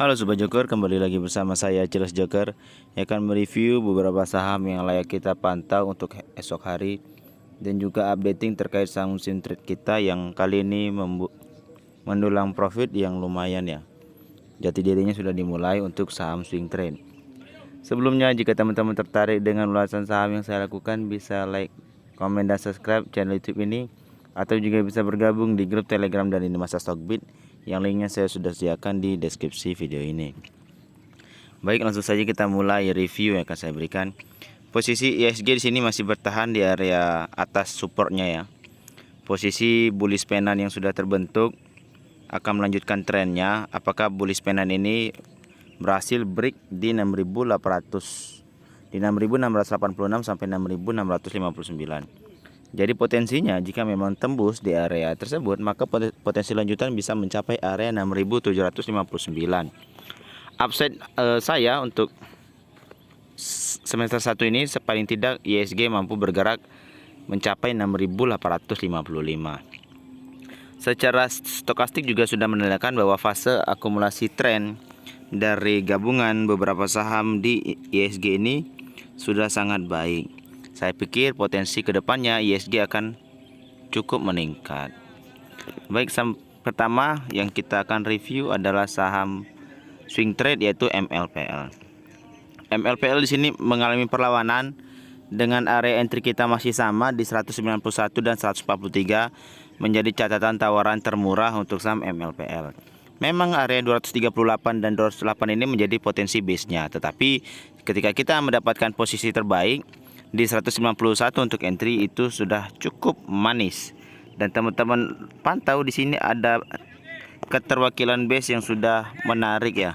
Halo Sobat Joker, kembali lagi bersama saya Jelas Joker yang akan mereview beberapa saham yang layak kita pantau untuk esok hari dan juga updating terkait saham swing trade kita yang kali ini mendulang profit yang lumayan ya. Jati dirinya sudah dimulai untuk saham swing trade. Sebelumnya jika teman-teman tertarik dengan ulasan saham yang saya lakukan, bisa like, komen, dan subscribe channel YouTube ini, atau juga bisa bergabung di grup Telegram dan Lini Masa Stockbit yang linknya saya sudah sediakan di deskripsi video ini. Baik, langsung saja kita mulai review yang akan saya berikan. Posisi ISG di sini masih bertahan di area atas supportnya ya. Posisi bullish pennant yang sudah terbentuk akan melanjutkan trennya. Apakah bullish pennant ini berhasil break di 6.800, di 6.686 sampai 6.659. Jadi potensinya jika memang tembus di area tersebut, maka potensi lanjutan bisa mencapai area 6.759. Upside saya untuk semester 1 ini paling tidak ISG mampu bergerak mencapai 6.855. Secara stokastik juga sudah menandakan bahwa fase akumulasi tren dari gabungan beberapa saham di ISG ini sudah sangat baik. Saya pikir potensi kedepannya ISG akan cukup meningkat. Baik, saham pertama yang kita akan review adalah saham swing trade yaitu MLPL. MLPL di sini mengalami perlawanan dengan area entry kita masih sama di 191 dan 143 menjadi catatan tawaran termurah untuk saham MLPL. Memang area 238 dan 208 ini menjadi potensi base-nya, tetapi ketika kita mendapatkan posisi terbaik di 191 untuk entry itu sudah cukup manis, dan teman-teman pantau di sini ada keterwakilan base yang sudah menarik ya.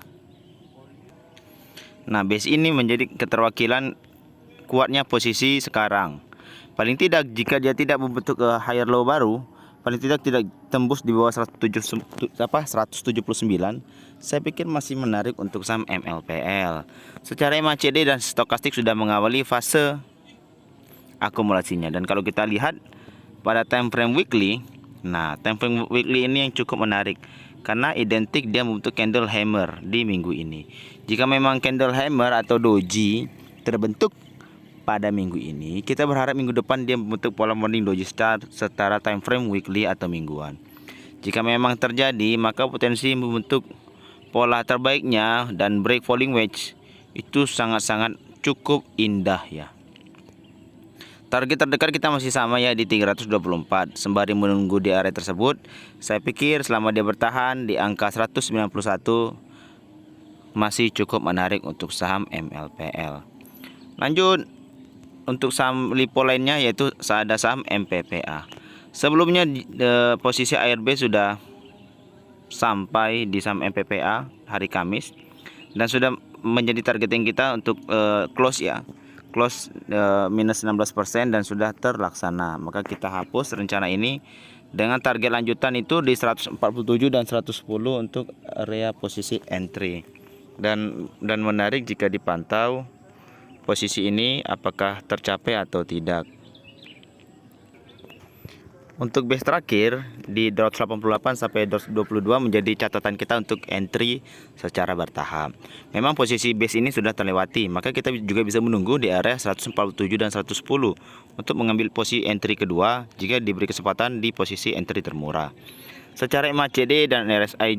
Nah, base ini menjadi keterwakilan kuatnya posisi sekarang. Paling tidak jika dia tidak membentuk higher low baru, paling tidak tembus di bawah 179, saya pikir masih menarik untuk saham MLPL. Secara MACD dan stokastik sudah mengawali fase akumulasinya, dan kalau kita lihat pada time frame weekly, nah time frame weekly ini yang cukup menarik karena identik dia membentuk candle hammer di minggu ini. Jika memang candle hammer atau doji terbentuk pada minggu ini, kita berharap minggu depan dia membentuk pola morning doji star setara time frame weekly atau mingguan. Jika memang terjadi, maka potensi membentuk pola terbaiknya dan break falling wedge itu sangat-sangat cukup indah ya. Target terdekat kita masih sama ya di 324. Sembari menunggu di area tersebut, saya pikir selama dia bertahan di angka 191 masih cukup menarik untuk saham MLPL. Lanjut untuk saham lipo lainnya yaitu ada saham MPPA. Sebelumnya posisi ARB sudah sampai di saham MPPA hari Kamis dan sudah menjadi targeting kita untuk close ya. Close minus 16% dan sudah terlaksana. Maka kita hapus rencana ini dengan target lanjutan itu di 147 dan 110 untuk area posisi entry. Dan menarik jika dipantau posisi ini apakah tercapai atau tidak. Untuk base terakhir di 288 sampai 222 menjadi catatan kita untuk entry secara bertahap. Memang posisi base ini sudah terlewati, maka kita juga bisa menunggu di area 147 dan 110 untuk mengambil posisi entry kedua jika diberi kesempatan di posisi entry termurah. Secara MACD dan RSI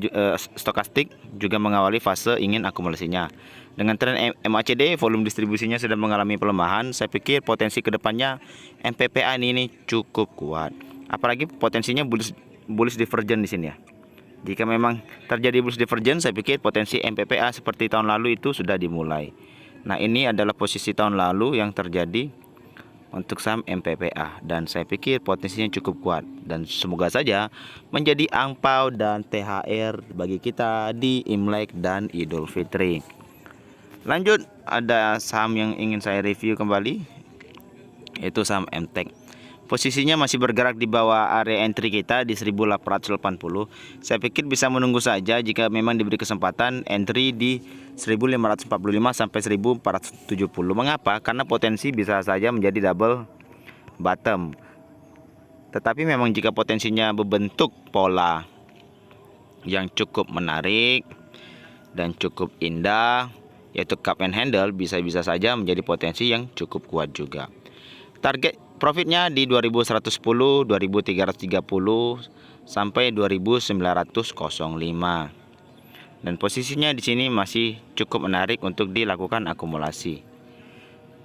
stokastik juga mengawali fase ingin akumulasinya. Dengan tren MACD, volume distribusinya sedang mengalami pelemahan. Saya pikir potensi kedepannya MPPA ini cukup kuat. Apalagi potensinya bullish divergence di sini ya. Jika memang terjadi bullish divergence, saya pikir potensi MPPA seperti tahun lalu itu sudah dimulai. Nah, ini adalah posisi tahun lalu yang terjadi untuk saham MPPA, dan saya pikir potensinya cukup kuat dan semoga saja menjadi angpau dan THR bagi kita di Imlek dan Idul Fitri. Lanjut, ada saham yang ingin saya review kembali yaitu saham MTEK. Posisinya masih bergerak di bawah area entry kita di 1880. Saya pikir bisa menunggu saja jika memang diberi kesempatan entry di 1545 sampai 1470. Mengapa? Karena potensi bisa saja menjadi double bottom. Tetapi memang jika potensinya membentuk pola yang cukup menarik, dan cukup indah, yaitu cup and handle, bisa-bisa saja menjadi potensi yang cukup kuat juga. Target profitnya di 2110, 2330 sampai 2905. Dan posisinya di sini masih cukup menarik untuk dilakukan akumulasi.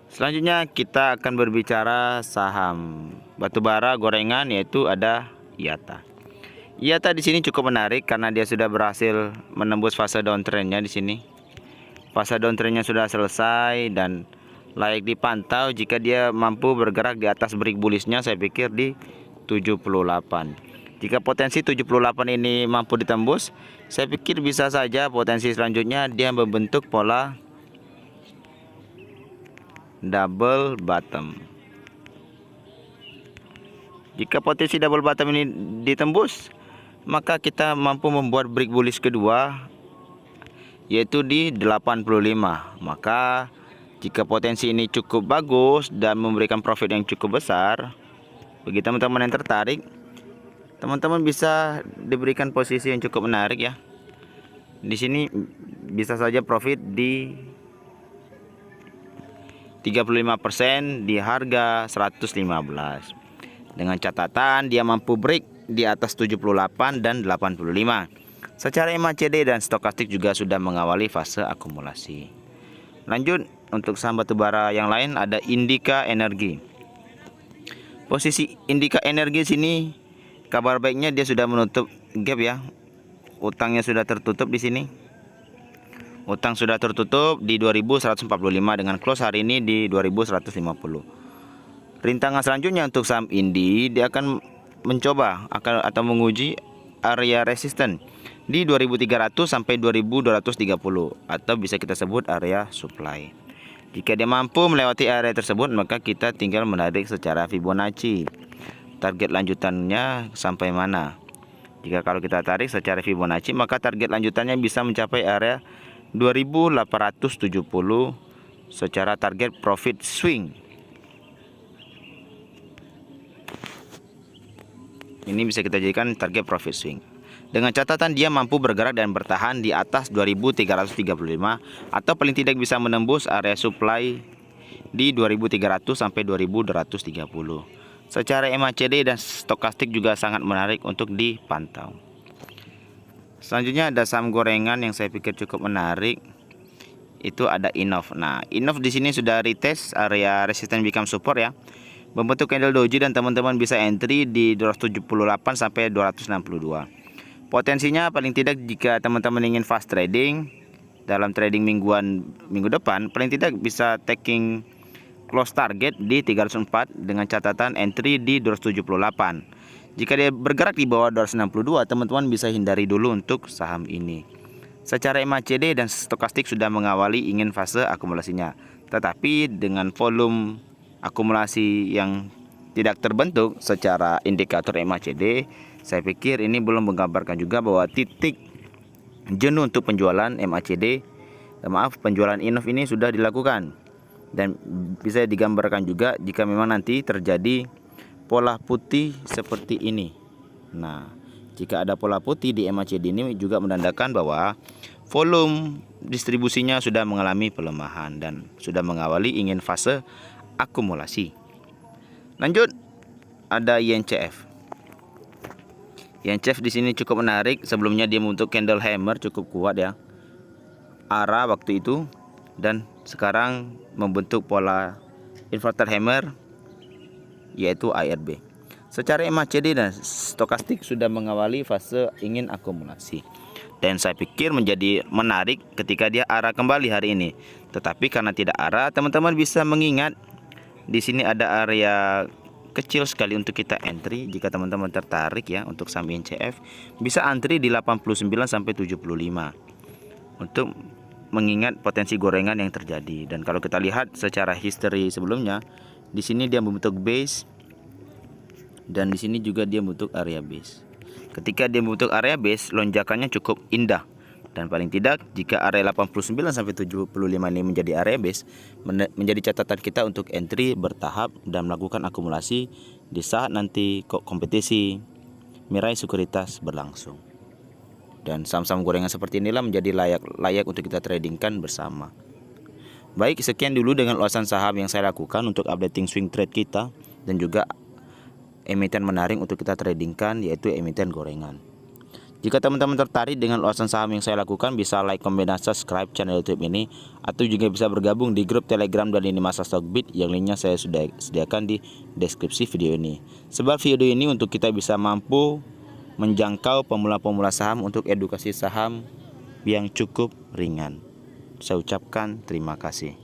Selanjutnya kita akan berbicara saham batubara gorengan, yaitu ada IATA. IATA di sini cukup menarik karena dia sudah berhasil menembus fase downtrendnya di sini. Fase downtrendnya sudah selesai dan layak dipantau jika dia mampu bergerak di atas break bullishnya, saya pikir di 78. Jika potensi 78 ini mampu ditembus, saya pikir bisa saja potensi selanjutnya dia membentuk pola double bottom. Jika potensi double bottom ini ditembus, maka kita mampu membuat break bullish kedua, yaitu di 85. Maka jika potensi ini cukup bagus dan memberikan profit yang cukup besar, bagi teman-teman yang tertarik, teman-teman bisa diberikan posisi yang cukup menarik ya. Di sini bisa saja profit di 35% di harga 115. Dengan catatan dia mampu break di atas 78 dan 85. Secara MACD dan stokastik juga sudah mengawali fase akumulasi. Lanjut, untuk saham batubara yang lain ada Indika Energi. Posisi Indika Energi sini kabar baiknya dia sudah menutup gap ya. Utangnya sudah tertutup di sini. Utang sudah tertutup di 2145 dengan close hari ini di 2150. Rintangan selanjutnya untuk saham Indi, dia akan mencoba atau menguji area resisten di 2300 sampai 2230 atau bisa kita sebut area supply. Jika dia mampu melewati area tersebut, maka kita tinggal menarik secara Fibonacci. Target lanjutannya sampai mana? Jika kalau kita tarik secara Fibonacci, maka target lanjutannya bisa mencapai area 2870 secara target profit swing. Ini bisa kita jadikan target profit swing. Dengan catatan dia mampu bergerak dan bertahan di atas 2335 atau paling tidak bisa menembus area supply di 2300 sampai 2230. Secara MACD dan stokastik juga sangat menarik untuk dipantau. Selanjutnya ada saham gorengan yang saya pikir cukup menarik. Itu ada Innov. Nah, Innov di sini sudah retest area resisten become support ya. Membentuk candle doji dan teman-teman bisa entry di 278 sampai 262. Potensinya paling tidak jika teman-teman ingin fast trading dalam trading minggu depan, paling tidak bisa taking close target di 304 dengan catatan entry di 278. Jika dia bergerak di bawah 262, teman-teman bisa hindari dulu untuk saham ini. Secara MACD dan stokastik sudah mengawali ingin fase akumulasinya. Tetapi dengan volume akumulasi yang tidak terbentuk secara indikator MACD, saya pikir ini belum menggambarkan juga bahwa titik jenuh untuk penjualan penjualan Innov ini sudah dilakukan. Dan bisa digambarkan juga jika memang nanti terjadi pola putih seperti ini. Nah, jika ada pola putih di MACD ini juga menandakan bahwa volume distribusinya sudah mengalami pelemahan dan sudah mengawali ingin fase akumulasi. Lanjut, ada YNCF. YNCF di sini cukup menarik. Sebelumnya dia membentuk candle hammer cukup kuat ya, arah waktu itu, dan sekarang membentuk pola inverted hammer yaitu ARB. Secara MACD dan stokastik sudah mengawali fase ingin akumulasi. Dan saya pikir menjadi menarik ketika dia arah kembali hari ini. Tetapi karena tidak arah, teman-teman bisa mengingat di sini ada area kecil sekali untuk kita entry. Jika teman-teman tertarik ya untuk saham YNCF, bisa antri di 89 sampai 75 untuk mengingat potensi gorengan yang terjadi. Dan kalau kita lihat secara history sebelumnya, di sini dia membentuk base dan di sini juga dia membentuk area base. Ketika dia membentuk area base, lonjakannya cukup indah. Dan paling tidak jika area 89 sampai 75 ini menjadi area base, menjadi catatan kita untuk entry bertahap dan melakukan akumulasi di saat nanti kompetisi Mirai Sekuritas berlangsung. Dan saham-saham gorengan seperti inilah menjadi layak untuk kita tradingkan bersama. Baik, sekian dulu dengan ulasan saham yang saya lakukan untuk updating swing trade kita dan juga emiten menarik untuk kita tradingkan, yaitu emiten gorengan. Jika teman-teman tertarik dengan ulasan saham yang saya lakukan, bisa like, comment, dan subscribe channel YouTube ini, atau juga bisa bergabung di grup Telegram dan lini masa Stockbit yang linknya saya sudah sediakan di deskripsi video ini. Sebab video ini untuk kita bisa mampu menjangkau pemula-pemula saham untuk edukasi saham yang cukup ringan. Saya ucapkan terima kasih.